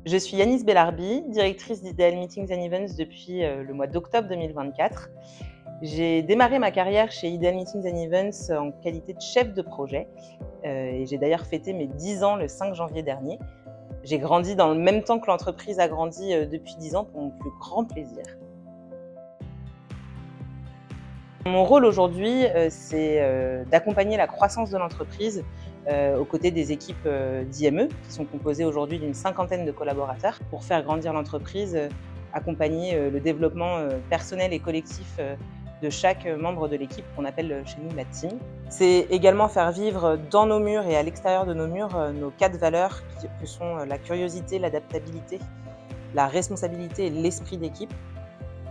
Je suis Yanis Bellarbi, directrice d'Ideal Meetings and Events depuis le mois d'octobre 2024. J'ai démarré ma carrière chez Ideal Meetings and Events en qualité de chef de projet et j'ai d'ailleurs fêté mes 10 ans le 5 janvier dernier. J'ai grandi dans le même temps que l'entreprise a grandi depuis 10 ans pour mon plus grand plaisir. Mon rôle aujourd'hui, c'est d'accompagner la croissance de l'entreprise aux côtés des équipes d'IME, qui sont composées aujourd'hui d'une 50aine de collaborateurs, pour faire grandir l'entreprise, accompagner le développement personnel et collectif de chaque membre de l'équipe, qu'on appelle chez nous la team. C'est également faire vivre dans nos murs et à l'extérieur de nos murs nos 4 valeurs que sont la curiosité, l'adaptabilité, la responsabilité et l'esprit d'équipe.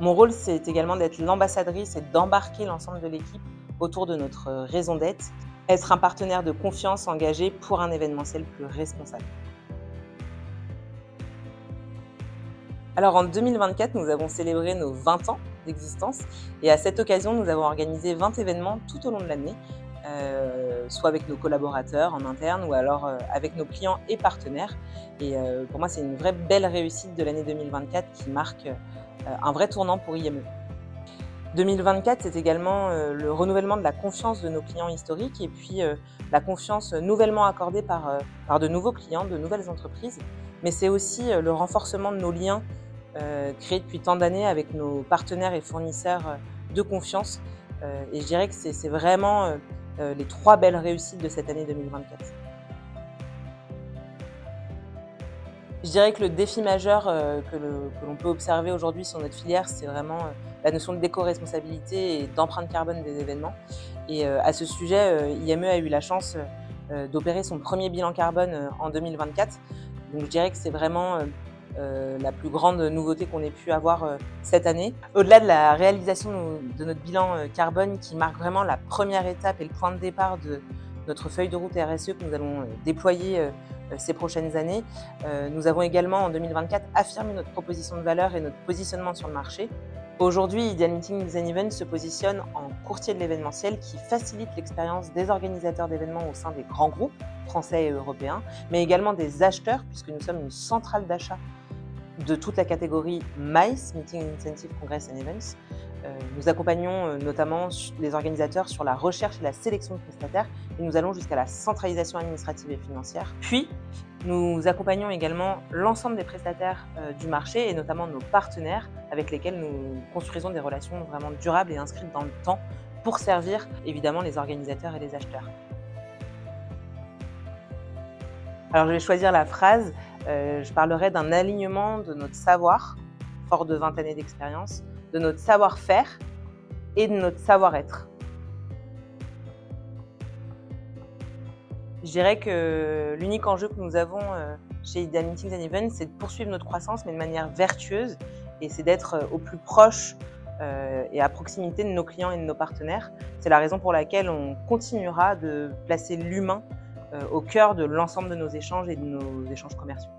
Mon rôle, c'est également d'être l'ambassadrice et d'embarquer l'ensemble de l'équipe autour de notre raison d'être, être un partenaire de confiance engagé pour un événementiel plus responsable. Alors en 2024, nous avons célébré nos 20 ans d'existence et à cette occasion, nous avons organisé 20 événements tout au long de l'année, soit avec nos collaborateurs en interne ou alors avec nos clients et partenaires. Et pour moi, c'est une vraie belle réussite de l'année 2024 qui marque un vrai tournant pour IME. 2024, c'est également le renouvellement de la confiance de nos clients historiques et puis la confiance nouvellement accordée par de nouveaux clients, de nouvelles entreprises. Mais c'est aussi le renforcement de nos liens créés depuis tant d'années avec nos partenaires et fournisseurs de confiance. Et je dirais que c'est vraiment les 3 belles réussites de cette année 2024. Je dirais que le défi majeur que l'on peut observer aujourd'hui sur notre filière, c'est vraiment la notion de d'éco-responsabilité et d'empreinte carbone des événements. Et à ce sujet, IME a eu la chance d'opérer son premier bilan carbone en 2024. Donc je dirais que c'est vraiment la plus grande nouveauté qu'on ait pu avoir cette année. Au-delà de la réalisation de notre bilan carbone qui marque vraiment la première étape et le point de départ de notre feuille de route RSE que nous allons déployer ces prochaines années, nous avons également en 2024 affirmé notre proposition de valeur et notre positionnement sur le marché. Aujourd'hui, Ideal Meetings and Events se positionne en courtier de l'événementiel qui facilite l'expérience des organisateurs d'événements au sein des grands groupes français et européens, mais également des acheteurs, puisque nous sommes une centrale d'achat de toute la catégorie MICE, Meeting Incentive Congress and Events. Nous accompagnons notamment les organisateurs sur la recherche et la sélection de prestataires et nous allons jusqu'à la centralisation administrative et financière. Puis, nous accompagnons également l'ensemble des prestataires du marché et notamment nos partenaires avec lesquels nous construisons des relations vraiment durables et inscrites dans le temps pour servir évidemment les organisateurs et les acheteurs. Alors je vais choisir la phrase, je parlerai d'un alignement de notre savoir, fort de 20 années d'expérience, de notre savoir-faire et de notre savoir-être. Je dirais que l'unique enjeu que nous avons chez Ideal Meetings and Events, c'est de poursuivre notre croissance, mais de manière vertueuse, et c'est d'être au plus proche et à proximité de nos clients et de nos partenaires. C'est la raison pour laquelle on continuera de placer l'humain au cœur de l'ensemble de nos échanges et de nos échanges commerciaux.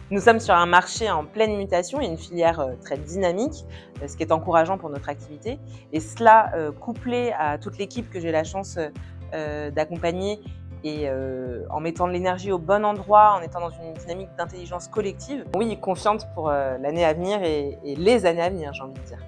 Nous sommes sur un marché en pleine mutation et une filière très dynamique, ce qui est encourageant pour notre activité. Et cela, couplé à toute l'équipe que j'ai la chance d'accompagner et en mettant de l'énergie au bon endroit, en étant dans une dynamique d'intelligence collective, oui, confiante pour l'année à venir et les années à venir, j'ai envie de dire.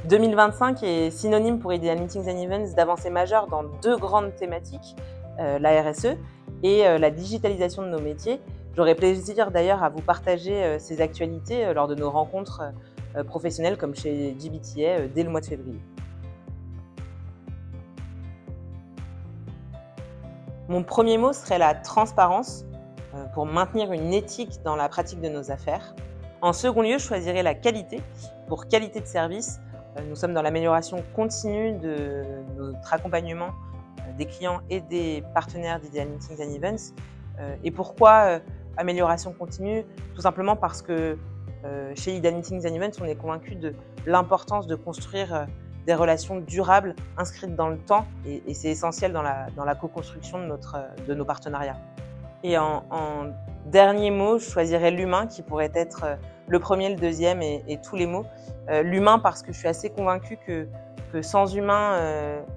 2025 est synonyme pour Ideal Meetings and Events d'avancées majeures dans 2 grandes thématiques, la RSE et la digitalisation de nos métiers. J'aurai plaisir d'ailleurs à vous partager ces actualités lors de nos rencontres professionnelles comme chez GBTA dès le mois de février. Mon premier mot serait la transparence pour maintenir une éthique dans la pratique de nos affaires. En second lieu, je choisirais la qualité pour qualité de service. Nous sommes dans l'amélioration continue de notre accompagnement des clients et des partenaires d'Ideal Meetings and Events. Et pourquoi amélioration continue? Tout simplement parce que chez Ideal Meetings and Events, on est convaincu de l'importance de construire des relations durables, inscrites dans le temps, et c'est essentiel dans la co-construction de nos partenariats. Et en dernier mot, je choisirais l'humain qui pourrait être le premier, le deuxième et tous les mots. L'humain parce que je suis assez convaincue que que sans humain,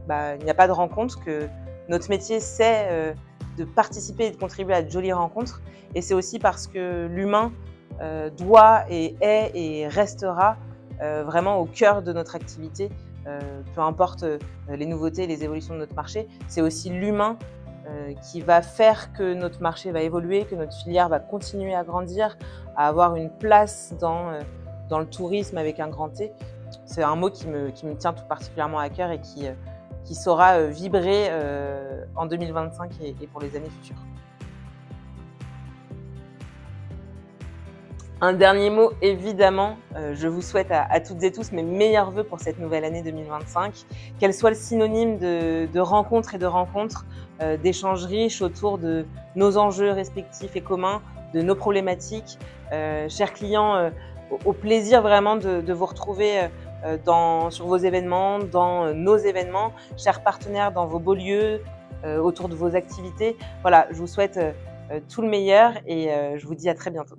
il n'y a pas de rencontre, que notre métier, c'est de participer et de contribuer à de jolies rencontres. Et c'est aussi parce que l'humain doit et est et restera vraiment au cœur de notre activité, peu importe les nouveautés, les évolutions de notre marché. C'est aussi l'humain qui va faire que notre marché va évoluer, que notre filière va continuer à grandir, à avoir une place dans le tourisme avec un grand T. C'est un mot qui me tient tout particulièrement à cœur et qui saura vibrer en 2025 et pour les années futures. Un dernier mot, évidemment, je vous souhaite à toutes et tous mes meilleurs vœux pour cette nouvelle année 2025, qu'elle soit le synonyme de rencontres et de rencontres, d'échanges riches autour de nos enjeux respectifs et communs, de nos problématiques. Chers clients, au plaisir vraiment de vous retrouver sur vos événements, dans nos événements, chers partenaires dans vos beaux lieux, autour de vos activités. Voilà, je vous souhaite tout le meilleur et je vous dis à très bientôt.